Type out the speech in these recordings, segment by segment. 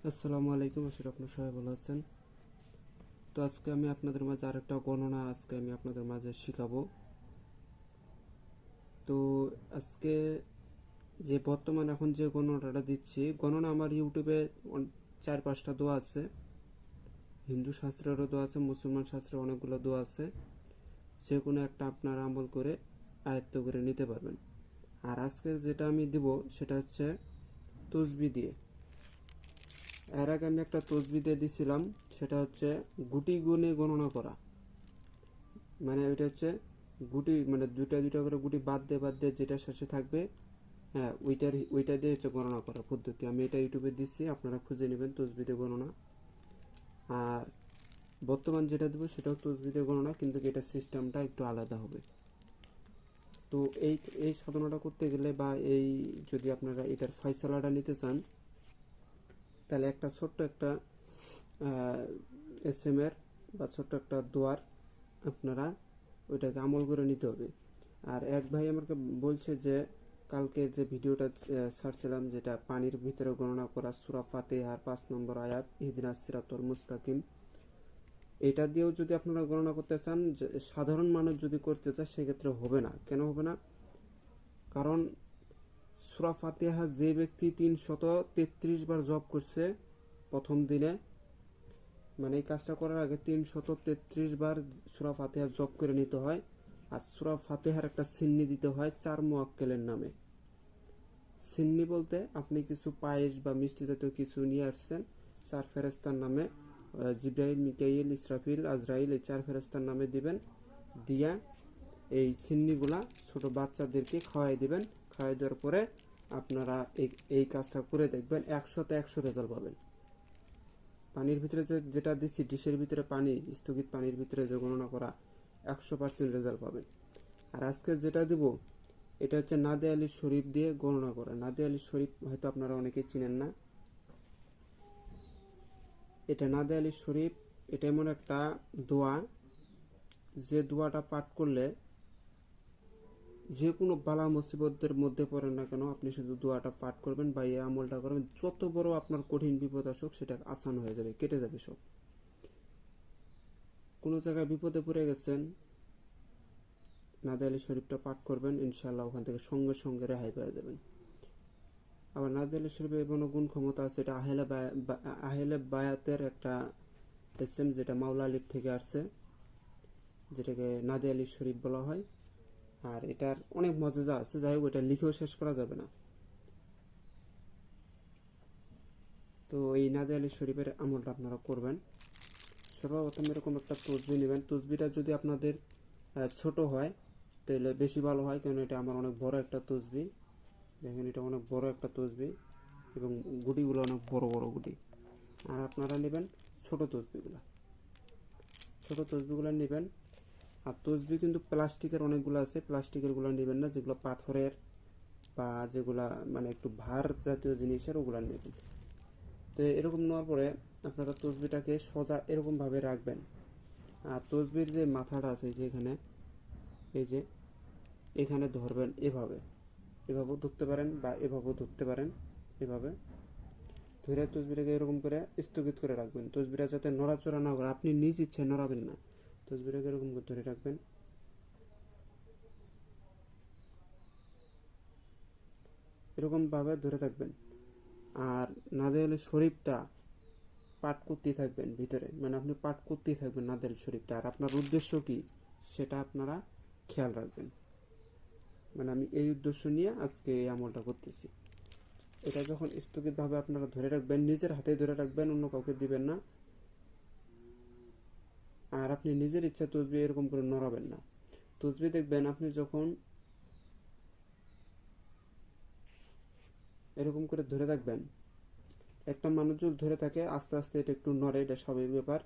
আসসালামু আলাইকুম, আশা করি আপনারা সবাই ভালো আছেন। তো আজকে আমি আপনাদের মাঝে আরেকটা গণনা আপনাদের মাঝে শিখাবো। তো আজকে যে বর্তমান এখন যে গণনাটা দিচ্ছি, গণনা আমার ইউটিউবে 4-5টা দোয়া আছে। হিন্দু শাস্ত্রেরও দোয়া আছে, মুসলমান শাস্ত্রের অনেকগুলো দোয়া আছে। যে কোনো একটা আপনারা আমল করে আয়ত্ত করে নিতে পারবেন। আর আজকে যেটা আমি দিব সেটা হচ্ছে তসবি দিয়ে। এর আগে আমি একটা তসবি দিয়ে দিছিলাম, সেটা হচ্ছে গুটি গুণে গণনা করা। মানে ওইটা হচ্ছে গুটি, মানে দুইটা দুইটা করে গুটি বাদ দিয়ে যেটা শেষে থাকবে, হ্যাঁ ওইটা দিয়ে হচ্ছে গণনা করার পদ্ধতি। আমি এটা ইউটিউবে দিচ্ছি, আপনারা খুঁজে নেবেন তসবিতে গণনা। আর বর্তমান যেটা দেবো সেটাও তসবিতে গণনা, কিন্তু এটা সিস্টেমটা একটু আলাদা হবে। তো এই সাধনাটা করতে গেলে বা এই যদি আপনারা এটার ফয়সালাটা নিতে চান, তাহলে একটা ছোট্ট একটা এসএমএর বা ছোট্ট একটা দোয়ার আপনারা ওইটাকে আমল করে নিতে হবে। আর এক ভাই আমাকে বলছে যে কালকে যে ভিডিওটা ছাড়ছিলাম, যেটা পানির ভিতরে গণনা করা সূরা ফাতিহার 5 নম্বর আয়াত ইহদিনাস সিরাতাল মুস্তাকিম, এটা দিয়েও যদি আপনারা গণনা করতে চান, সাধারণ মানুষ যদি করতে চায় সেক্ষেত্রে হবে না। কেন হবে না? কারণ সূরা ফাতিহা যে ব্যক্তি 333 বার জপ করছে প্রথম দিনে, মানে এই কাজটা করার আগে 333 বার সূরা ফাতিহা জপ করে নিতে হয়। আর সূরা ফাতিহার একটা সিন্নি দিতে হয় 4 মুয়াক্কেলের নামে। সিন্নি বলতে আপনি কিছু পায়েস বা মিষ্টি জাতীয় কিছু নিয়ে আসছেন, 4 ফেরেশতার নামে, জিব্রাইল, মিকাইল, ইসরাফিল, আজরাইল, এই 4 ফেরেশতার নামে দিবেন। দিয়া এই সিন্নিগুলা ছোট বাচ্চাদেরকে খাওয়াই দিবেন। খাওয়াই দেওয়ার পরে আপনারা এই কাজটা করে দেখবেন, 100তে 100 রেজাল্ট পাবেন। পানির ভিতরে যেটা দিচ্ছি, ডিশের ভিতরে পানি, স্থগিত পানির ভিতরে যে গণনা করা, 100% রেজাল্ট পাবেন। আর আজকে যেটা দিব এটা হচ্ছে নাদে আলী শরীফ দিয়ে গণনা করা। নাদে আলী শরীফ হয়তো আপনারা অনেকেই চিনেন না। এটা নাদে আলী শরীফ, এটা এমন একটা দোয়া, যে দোয়াটা পাঠ করলে যে কোনো বালা মুসিবতের মধ্যে পড়েন না কেন, আপনি শুধু দোয়াটা পাঠ করবেন বা এই আমলটা করবেন, যত বড় আপনার কঠিন বিপদ আসুক সেটা আসান হয়ে যাবে, কেটে যাবে সব। কোনো জায়গায় বিপদে পড়ে গেছেন, নাদে আলী শরীফটা পাঠ করবেন, ইনশাআল্লাহ ওখান থেকে সঙ্গে সঙ্গে রেহাই পেয়ে যাবেন। আবার নাদে আলী শরীফের এমনও গুণ ক্ষমতা আছে, এটা আহেলে বায়াতের একটা এসএম, যেটা মাওলা আলীর থেকে আসছে, যেটাকে নাদে আলী শরীফ বলা হয়। আর এটার অনেক মজা আছে, যাই হোক এটা লিখেও শেষ করা যাবে না। তো এই নাদে আলী শরীফের আমলটা আপনারা করবেন। সর্বপ্রথম এরকম একটা তসবি নেবেন। তসবিটা যদি আপনাদের ছোট হয় তাহলে বেশি ভালো হয়, কারণ এটা আমার অনেক বড় একটা তসবি। দেখেন এটা অনেক বড় একটা তসবি এবং গুটিগুলো অনেক বড় বড় গুটি। আর আপনারা নেবেন ছোট তসবিগুলো, নেবেন। আর তসবি কিন্তু প্লাস্টিকের অনেকগুলো আছে, প্লাস্টিকেরগুলো নেবেন না, যেগুলো পাথরের বা যেগুলা মানে একটু ভার জাতীয় জিনিসের, ওগুলো নেবেন। তো এরকম নেওয়ার পরে আপনারা তসবিটাকে সোজা এরকমভাবে রাখবেন। আর তসবির যে মাথাটা আছে, যে এখানে, এই যে এখানে ধরবেন, এভাবেও ধরতে পারেন বা এভাবেও ধরতে পারেন। এভাবে ধরে তসবিটাকে এরকম করে স্থগিত করে রাখবেন। তসবিটা যাতে নড়াচড়া না করে, আপনি নিজ ইচ্ছায় নড়াবেন না। তসবিটাকে এরকম করে ধরে রাখবেন, এরকমভাবে ধরে থাকবেন। আর নাদিয়াল শরীফটা পাঠ করতেই থাকবেন ভিতরে, মানে আপনি পাঠ করতেই থাকবেন নাদিয়াল শরীফটা। আর আপনার উদ্দেশ্য কি সেটা আপনারা খেয়াল রাখবেন। মানে আমি এই উদ্দেশ্য নিয়ে আজকে এই আমলটা করতেছি। এটা যখন স্থগিতভাবে আপনারা ধরে রাখবেন, নিজের হাতে ধরে রাখবেন, অন্য কাউকে দিবেন না। আর আপনি নিজের ইচ্ছা তসবি এরকম করে নড়াবেন না। তসবি দেখবেন আপনি যখন এরকম করে ধরে থাকবেন, একটা মানুষ যদি ধরে থাকে আস্তে আস্তে এটা একটু নড়ে, এটা স্বাভাবিক ব্যাপার।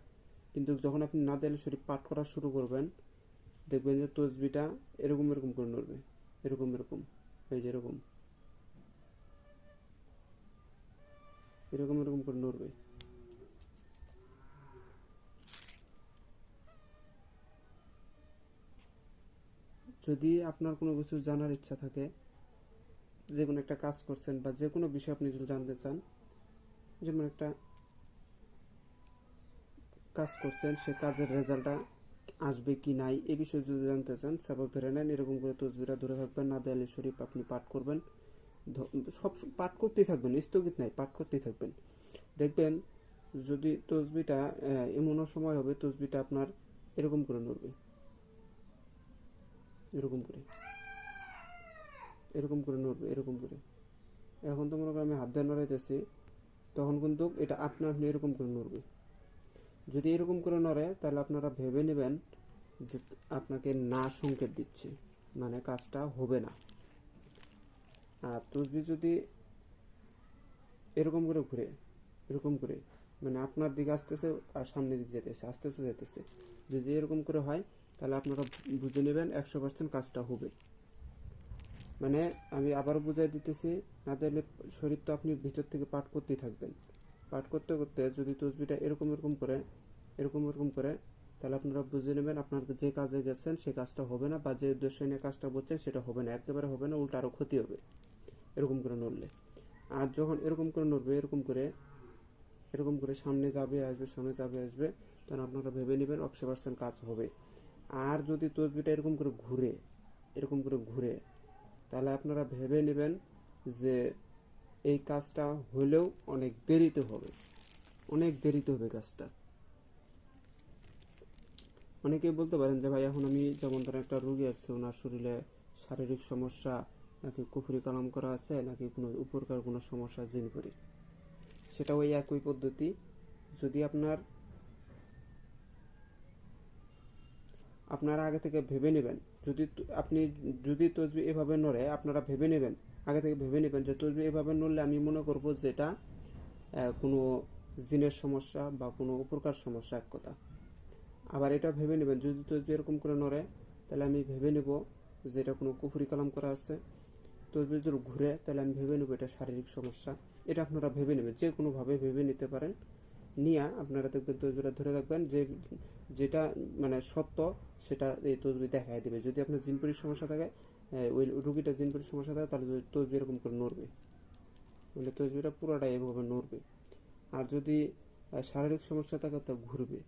কিন্তু যখন আপনি নাদিয়াল শরীফ পাঠ করা শুরু করবেন, দেখবেন যে তসবিটা এরকম এরকম করে নড়বে, এরকম এরকম, এই যে এরকম এরকম এরকম করে নড়বে। যদি আপনার কোনো কিছু জানার ইচ্ছা থাকে, যে কোনো একটা কাজ করছেন বা যে কোনো বিষয় আপনি যদি জানতে চান, যেমন একটা কাজ করছেন সে কাজের রেজাল্টটা আসবে কি নাই এই বিষয়ে যদি জানতে চান, সাপোজ ধরে নেন এরকম করে তসবিটা ধরে থাকবেন, নাদিয়া আলী শরীফ আপনি পাঠ করবেন, সব পাঠ করতেই থাকবেন, স্থগিত নাই, পাঠ করতেই থাকবেন। দেখবেন যদি তসবিটা এমনও সময় হবে তসবিটা আপনার এরকম করে নড়বে, এরকম করে, এরকম করে নড়বে, এরকম করে। এখন তো মনে করেন আমি হাত দিয়ে নড়াইতেছি, তখন কিন্তু এটা আপনি আপনি এরকম করে নড়বে। যদি এরকম করে নড়ে তাহলে আপনারা ভেবে নেবেন যে আপনাকে না সংকেত দিচ্ছে, মানে কাজটা হবে না। আর তসবি যদি এরকম করে ঘুরে, এরকম করে, মানে আপনার দিকে আসতেছে আর সামনের দিকে যেতেছে, আসতেছে যেতেছে, যদি এরকম করে হয় তাহলে আপনারা বুঝে নেবেন 100% কাজটা হবে। মানে আমি আবারও বুঝাই দিতেছি, নাদিয়া আলী শরীফ তো আপনি ভিতর থেকে পাঠ করতেই থাকবেন, পাঠ করতে করতে যদি তসবিটা এরকম এরকম করে, এরকম এরকম করে, তাহলে আপনারা বুঝে নেবেন আপনার যে কাজে গেছেন সে কাজটা হবে না, বা যে উদ্দেশ্য নিয়ে কাজটা করছেন সেটা হবে না, একেবারে হবে না, উল্টা আরও ক্ষতি হবে এরকম করে নড়লে। আর যখন এরকম করে নড়বে, এরকম করে, এরকম করে সামনে যাবে আসবে, সামনে যাবে আসবে, তখন আপনারা ভেবে নেবেন 100% কাজ হবে। আর যদি তসবিটা এরকম করে ঘুরে, এরকম করে ঘুরে, তাহলে আপনারা ভেবে নেবেন যে এই কাজটা হলেও অনেক দেরিতে হবে, অনেক দেরিতে হবে কাজটা। অনেকেই বলতে পারেন যে ভাই এখন আমি যেমন ধরেন একটা রোগী আছে, ওনার শরীরে শারীরিক সমস্যা, নাকি কুফরি কালাম করা আছে, নাকি কোনো উপরকার কোনো সমস্যা জিন করি, সেটা ওই একই পদ্ধতি। যদি আপনারা আগে থেকে ভেবে নেবেন, যদি আপনি যদি তসবি এভাবে নড়ে আপনারা ভেবে নেবেন, আগে থেকে ভেবে নেবেন যে তসবি এভাবে নড়লে আমি মনে করব যে এটা কোনো জিনের সমস্যা বা কোনো উপরকার সমস্যা, এক কথা। আবার এটা ভেবে নেবেন যদি তসবি এরকম করে নড়ে তাহলে আমি ভেবে নেব যে এটা কোনো কুফরি কালাম করা আছে। তসবি যদি ঘুরে তাহলে আমি ভেবে নেব এটা শারীরিক সমস্যা। এটা আপনারা ভেবে নেবেন, যে কোনোভাবে ভেবে নিতে পারেন, নিয়ে আপনারা দেখবেন তসবিটা ধরে রাখবেন, যে যেটা মানে সত্য সেটা এই তসবি দেখাই দেবে। যদি আপনার জিনপুরির সমস্যা থাকে, ওই রুগীটা জিনপুরির সমস্যা থাকে, তাহলে তসবি এরকম করে নড়বে, মানে তসবিটা পুরোটাই এভাবে নড়বে। আর যদি শারীরিক সমস্যা থাকে তাহলে ঘুরবে।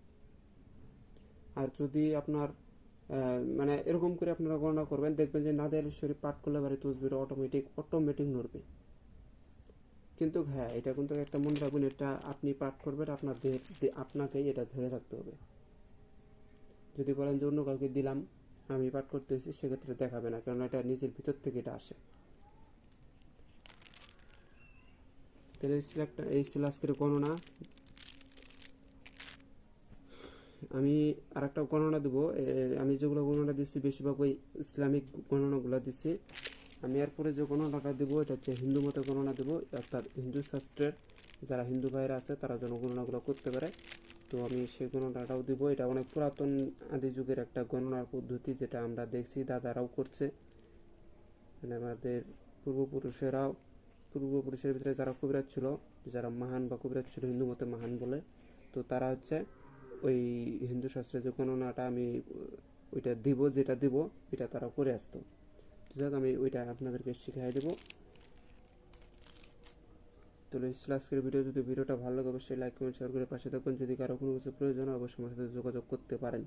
আর যদি আপনার মানে এরকম করে আপনারা গণনা করবেন, দেখবেন যে নাদিয়া আলী শরীফ পাঠ করলে পারে তসবিটা অটোমেটিক নড়বে। কিন্তু হ্যাঁ, এটা কিন্তু একটা মনে রাখবেন, এটা আপনি পাঠ করবেন, আপনাকেই এটা ধরে থাকতে হবে। যদি বলেন যে অন্য কাউকে দিলাম আমি পাঠ করতেছি, সেক্ষেত্রে দেখাবে না, কারণ এটা নিজের ভিতর থেকে এটা আসে। তাহলে এই ছিল আজকের গণনা। আমি আর একটা গণনা দেবো, আমি যেগুলো গণনা দিচ্ছি বেশিরভাগ ওই ইসলামিক গণনাগুলো দিচ্ছি। আমি এরপরে যে গণনাটা দেবো এটা হচ্ছে হিন্দু মতের গণনা দেবো, অর্থাৎ হিন্দু শাস্ত্রের যারা হিন্দু ভাইরা আছে তারা যেন গণনাগুলো করতে পারে। তো আমি সেই গণনাটাও দিব। এটা অনেক পুরাতন আদি যুগের একটা গণনার পদ্ধতি, যেটা আমরা দেখছি দাদারাও করছে, মানে আমাদের পূর্বপুরুষের ভিতরে যারা কবিরাজ ছিল, যারা মহান বা কবিরাজ ছিল হিন্দু মতে মহান বলে, তো তারা হচ্ছে ওই হিন্দু শাস্ত্রে যে গণনাটা আমি ওইটা দিব, যেটা দিব এটা তারা করে আসতো। তো যাক আমি ওইটা আপনাদেরকে শিখাই দেবো। তো আজকের ভিডিও, যদি ভিডিওটা ভালো লাগে অবশ্যই লাইক কমেন্ট শেয়ার করে পাশে থাকবেন। যদি কারো কোনো কিছু প্রয়োজন হয় অবশ্যই আমার সাথে যোগাযোগ করতে পারেন।